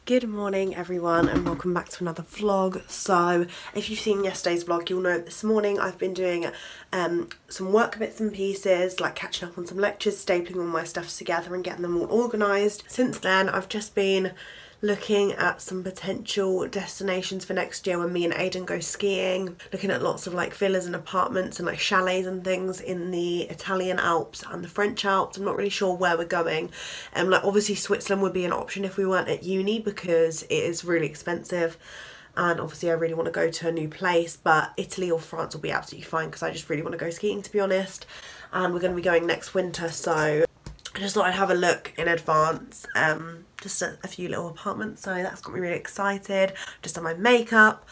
Good morning everyone and welcome back to another vlog. So if you've seen yesterday's vlog, you'll know this morning I've been doing some work bits and pieces, like catching up on some lectures, stapling all my stuff together and getting them all organised. Since then I've just been looking at some potential destinations for next year when me and Aidan go skiing, looking at lots of like villas and apartments and like chalets and things in the Italian Alps and the French Alps. I'm not really sure where we're going. Like obviously Switzerland would be an option if we weren't at uni because it is really expensive, and obviously I really want to go to a new place, but Italy or France will be absolutely fine because I just really want to go skiing, to be honest, and we're going to be going next winter, so I just thought I'd have a look in advance, just a few little apartments, so that's got me really excited. Just done my makeup,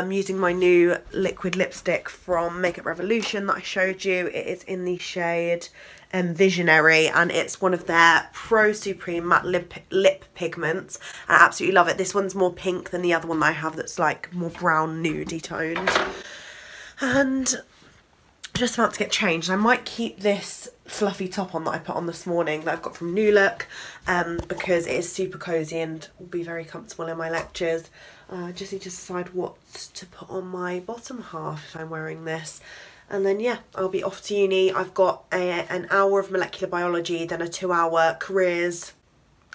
using my new liquid lipstick from Makeup Revolution that I showed you. It is in the shade Visionary, and it's one of their Pro Supreme matte lip pigments. I absolutely love it. This one's more pink than the other one that I have that's like more brown nudie toned. And just about to get changed. I might keep this fluffy top on that I put on this morning that I've got from New Look, because it is super cozy and will be very comfortable in my lectures. I just need to decide what to put on my bottom half if I'm wearing this. And then yeah, I'll be off to uni. I've got an hour of molecular biology, then a 2-hour careers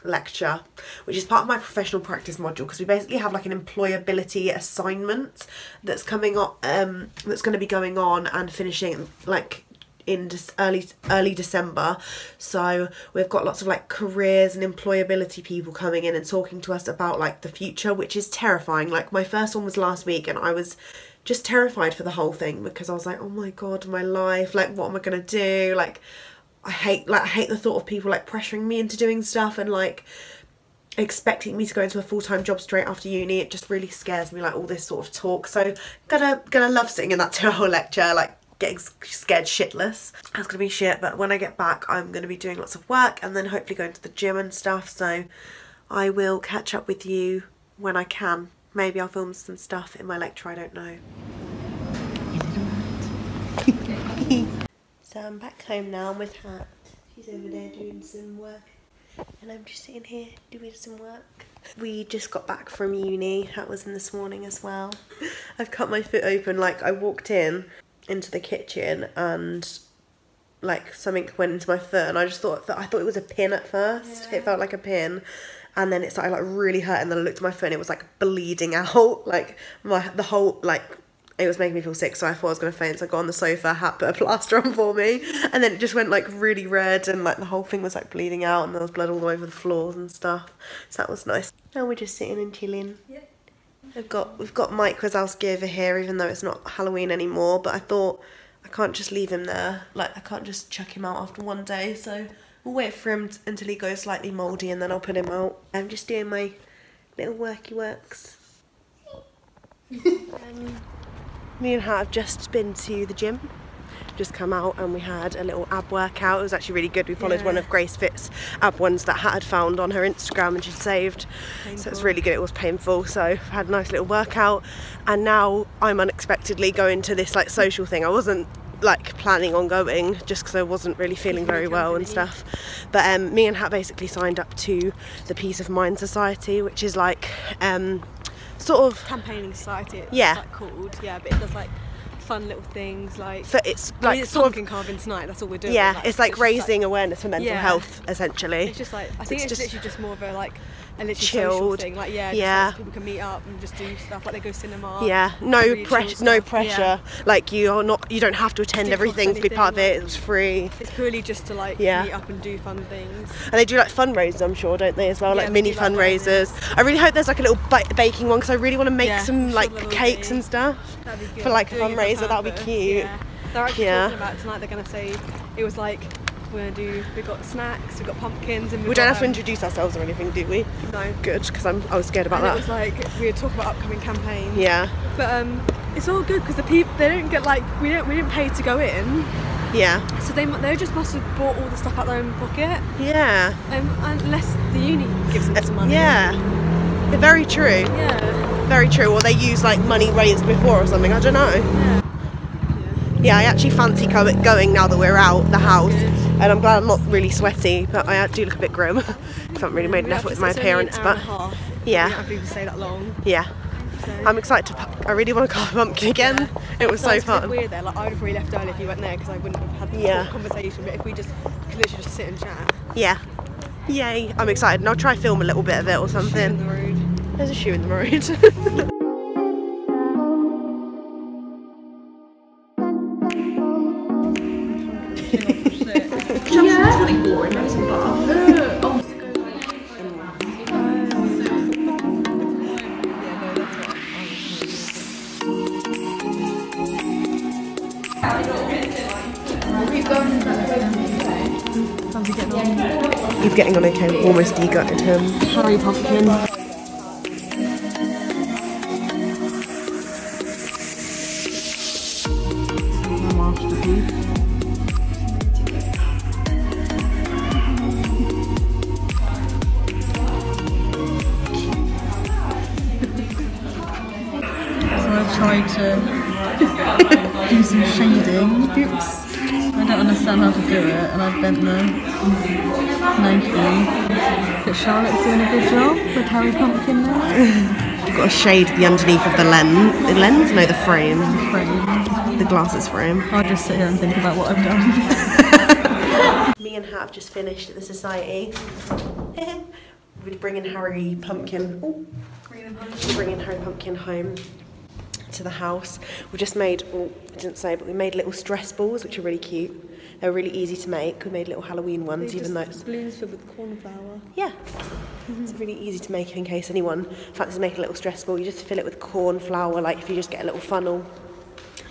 lecture, which is part of my professional practice module, because we basically have like an employability assignment that's coming up, that's going to be going on and finishing like in early December. So we've got lots of like careers and employability people coming in and talking to us about like the future, which is terrifying. Like my first one was last week and I was just terrified for the whole thing because I was like, oh my god, my life, like what am I gonna do? Like I hate the thought of people like pressuring me into doing stuff and like expecting me to go into a full-time job straight after uni. It just really scares me, like all this sort of talk. So gonna love sitting in that 2-hour lecture, like getting scared shitless. That's gonna be shit, but when I get back I'm gonna be doing lots of work and then hopefully going to the gym and stuff, so I will catch up with you when I can. Maybe I'll film some stuff in my lecture, I don't know. So I'm back home now, I'm with Hat. She's over there doing some work and I'm just sitting here doing some work. We just got back from uni. Hat was in this morning as well. I've cut my foot open. Like I walked into the kitchen and like something went into my foot and I thought it was a pin at first. Yeah. It felt like a pin. And then it started like really hurting, and then I looked at my foot and it was like bleeding out, like the whole, like it was making me feel sick, so I thought I was going to faint, so I got on the sofa, Hat put a plaster on for me, and then it just went like really red and like the whole thing was like bleeding out and there was blood all over the floors and stuff, so that was nice. Now we're just sitting and chilling. Yep. We've got Mike Wazowski over here, even though it's not Halloween anymore, but I thought I can't just leave him there, like I can't just chuck him out after one day, so we'll wait for him until he goes slightly mouldy and then I'll put him out. I'm just doing my little worky works. Me and Hat have just been to the gym, just come out and we had a little ab workout. It was actually really good. We followed one of Grace Fit's ab ones that Hat had found on her Instagram and she'd saved. Painful. So it was really good. It was painful, so I had a nice little workout, and now I'm unexpectedly going to this like social thing. I wasn't like planning on going just because I wasn't really feeling very well and stuff, but me and Hat basically signed up to the Peace of Mind Society, which is like sort of campaigning society, it's like called, yeah, but it does like fun little things, like it's like it's pumpkin carving tonight, that's all we're doing. Yeah, like, it's like raising awareness for mental health essentially. It's just like, I think it's literally just more of a like a literally chilled social thing, like just like people can meet up and just do stuff, like they go cinema. Yeah, no pressure. Like you don't have to attend everything to be part of it. It was free. It's purely just to like meet up and do fun things. And they do like fundraisers, I'm sure, don't they, as well, like mini fundraisers. I really hope there's like a little baking one because I really want to make some like cakes and stuff for like a fundraiser. That would be cute. Yeah. They're actually talking about tonight. They're going to say it was like we've got snacks, we've got pumpkins, and we don't have to introduce ourselves or anything, do we? No. Good, because I was scared about that. It was like we would talk about upcoming campaigns. Yeah. But it's all good because the people, they don't get like we didn't pay to go in. Yeah. So they just must have bought all the stuff out their own pocket. Yeah. Unless the uni gives them some money. Yeah. Very true. Yeah. Very true. Or they use like money raised before or something. I don't know. Yeah. Yeah, I actually fancy going now that we're out the house. Good. And I'm glad I'm not really sweaty, but I do look a bit grim. I haven't really made an effort with my appearance, but Yeah. You don't have to even stay that long. Yeah. So. I'm excited I really want to carve a pumpkin again. Yeah. It was so fun. It's weird there. Like, I would have really left early if you went there because I wouldn't have had the conversation. But if we just could literally just sit and chat. Yeah. Yay. I'm excited, and I'll try film a little bit of it or something. Shoe in the road. There's a shoe in the road. He's getting on okay, we've almost degutted him. Harry Pumpkin. So I tried to do some shading. Oops. I don't understand how to do it, and I've bent the Nike. But Charlotte's doing a good job with Harry Pumpkin now. You've got to shade the underneath of the lens. The lens? No, the frame. The frame. The glasses frame. I'll just sit here and think about what I've done. Me and Hat have just finished at the society. We're bringing Harry Pumpkin. Oh, bringing Harry Pumpkin home to the house. We just made, well, I didn't say, but we made little stress balls, which are really cute. They're really easy to make. We made little Halloween ones, even though it's balloons filled with cornflower. Yeah, it's really easy to make in case anyone fancies to make a little stress ball. You just fill it with corn flour, like if you just get a little funnel,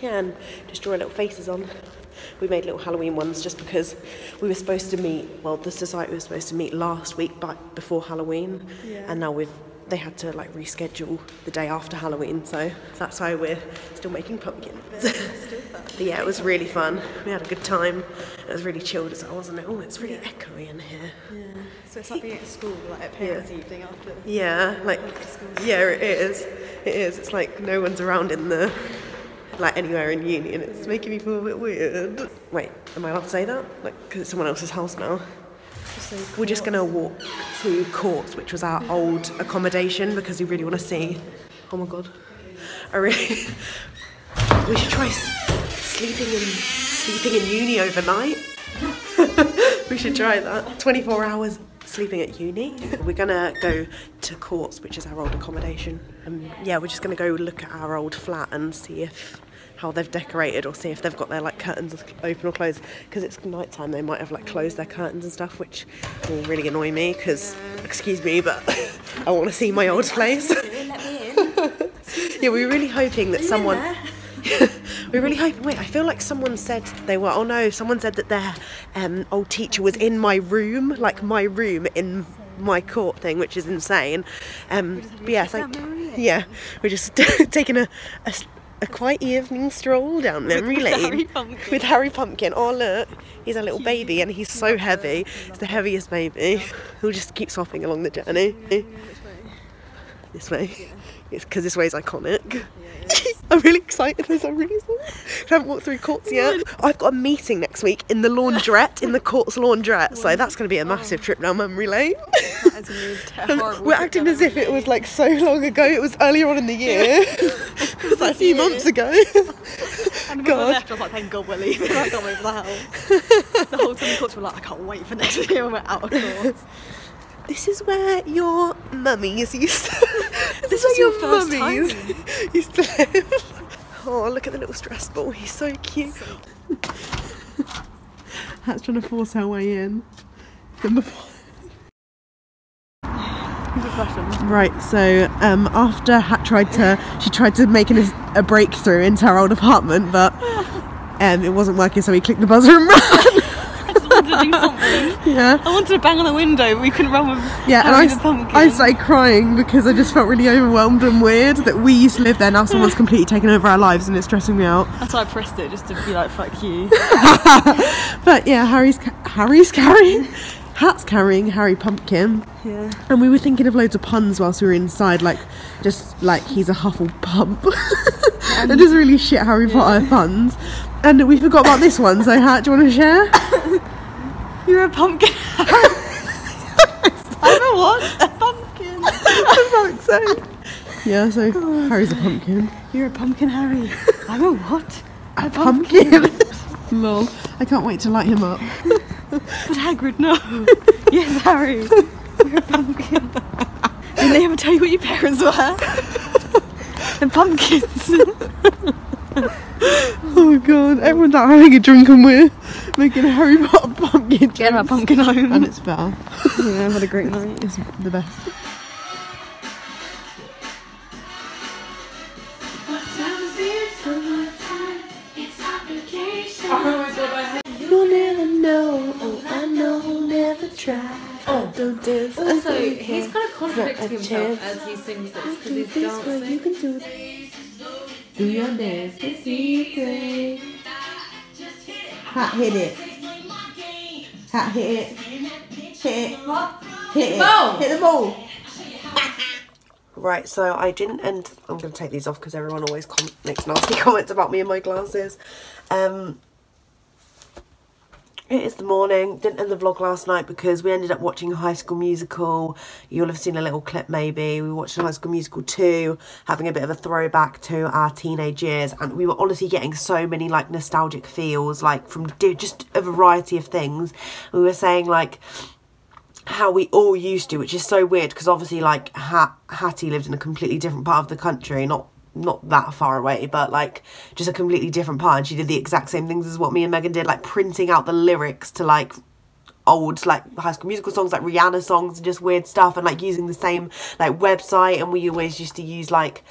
yeah, and just draw little faces on. We made little Halloween ones just because we were supposed to meet. Well, the society was supposed to meet last week, but before Halloween, and now they had to like reschedule the day after Halloween, so that's why we're still making pumpkins. But yeah, it was really fun. We had a good time. It was really chilled as well, wasn't it? Oh, it's really echoey in here. Yeah. So it's like being at school, like at parents' evening after. Yeah, like yeah, it is. It is. It's like no one's around in the anywhere in uni, and it's making me feel a bit weird. Wait, am I allowed to say that? Like, because it's someone else's house now. We're just going to walk to Courts, which was our old accommodation, because we really want to see. Oh my god. We should try sleeping in uni overnight. We should try that. 24 hours sleeping at uni. We're going to go to Courts, which is our old accommodation. Yeah, we're just going to go look at our old flat and see how they've decorated, or see if they've got their like curtains open or closed, because it's night time. They might have like closed their curtains and stuff, which will really annoy me because excuse me, but I want to see my old place. Let me in. Yeah, we were really hoping that someone we were really hoping, wait, I feel like someone said they were, oh no, someone said that their old teacher was in my room, like my room in my court thing, which is insane. But yeah, so, yeah, we're just taking a quiet evening stroll down memory lane with Harry Pumpkin. Oh look, he's a little baby and he's so heavy. He's the heaviest baby. We'll just keep swapping along the journey. This way. It's because this way is iconic. I'm really excited because I'm really sorry. I haven't walked through Courts yet. I've got a meeting next week in the laundrette, in the Courts laundrette, so that's going to be a massive trip down memory lane. That is horrible. We're acting as if it was like so long ago. It was earlier on in the year. It was like a few months ago. And when I left, I was like, thank God we're leaving. I can't wait for the house. The whole time in Courts were like, I can't wait for next year when we're out of Courts. This is where your mummies used to... This was your first time? Used to live. Oh, look at the little stress ball. He's so cute. Hat's trying to force her way in. Right, so after Hat tried to make a breakthrough into her old apartment, but it wasn't working, so we clicked the buzzer and ran. To do something. Yeah. I wanted to bang on the window, but we couldn't run with Harry the pumpkin. I started crying because I just felt really overwhelmed and weird that we used to live there. Now someone's completely taken over our lives and it's stressing me out. That's why I pressed it, just to be like, fuck you. But yeah, Hat's carrying Harry Pumpkin. Yeah. And we were thinking of loads of puns whilst we were inside, like just like he's a Hufflepump. And just really shit Harry Potter puns. And we forgot about this one, so Hat, do you want to share? You're a pumpkin. I'm a what? A pumpkin. So Harry's a pumpkin. You're a pumpkin, Harry. I'm a what? A pumpkin. Lol. I can't wait to light him up. But Hagrid, no. Yes, Harry. You're a pumpkin. Didn't they ever tell you what your parents were? And pumpkins. Oh god, everyone's out having a drink and we're making a Harry Potter pumpkin. Get our pumpkin home. And it's better. Yeah, I've had a great night. It's the best. You'll never know, oh I know, never try. Oh, don't dance. Also, he's kind of contradicting himself as he sings this because he's dancing. You can do this. Do your dance, it's easy. Hot hit it. Hot hit it. Hit it. Hit it. Hit the ball. Right, so I didn't end. I'm going to take these off because everyone always makes nasty comments about me and my glasses. It is the morning. Didn't end the vlog last night because we ended up watching High School Musical. You'll have seen a little clip maybe. We watched High School Musical 2, having a bit of a throwback to our teenage years, and we were honestly getting so many like nostalgic feels, like from just a variety of things. We were saying like how we all used to, which is so weird because obviously like Hattie lived in a completely different part of the country, not that far away, but like just a completely different part, and she did the exact same things as what me and Megan did, like printing out the lyrics to like old like High School Musical songs, like Rihanna songs and just weird stuff, and like using the same like website. And we always used to use like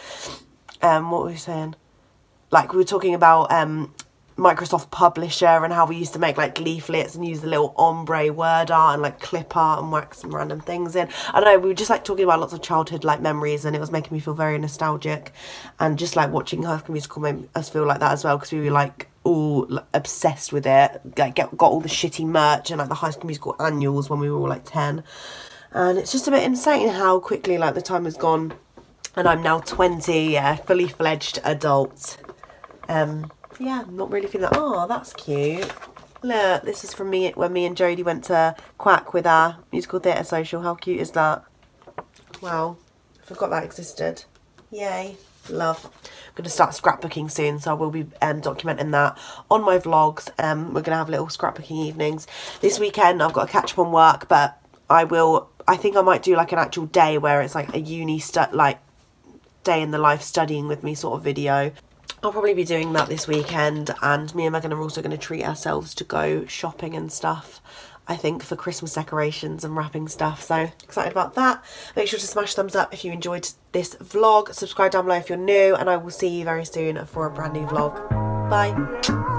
what were we saying, like we were talking about Microsoft Publisher and how we used to make like leaflets and use the little ombre word art and like clip art and whack some random things in. I don't know, we were just like talking about lots of childhood like memories, and it was making me feel very nostalgic, and just like watching High School Musical made us feel like that as well, because we were like all obsessed with it, like got all the shitty merch and like the High School Musical annuals when we were all like 10. And it's just a bit insane how quickly like the time has gone, and I'm now 20, yeah, fully fledged adult. Yeah, I'm not really feeling that. Oh, that's cute. Look, this is from me when me and Jodie went to Quack with our musical theatre social. How cute is that? Wow, I forgot that existed. Yay, love. I'm going to start scrapbooking soon, so I will be documenting that on my vlogs. We're going to have little scrapbooking evenings. This weekend I've got to catch up on work, but I think I might do like an actual day where it's like a uni like day in the life studying with me sort of video. I'll probably be doing that this weekend, and me and Megan are also going to treat ourselves to go shopping and stuff, I think, for Christmas decorations and wrapping stuff. So excited about that. Make sure to smash thumbs up if you enjoyed this vlog. Subscribe down below if you're new, and I will see you very soon for a brand new vlog. Bye.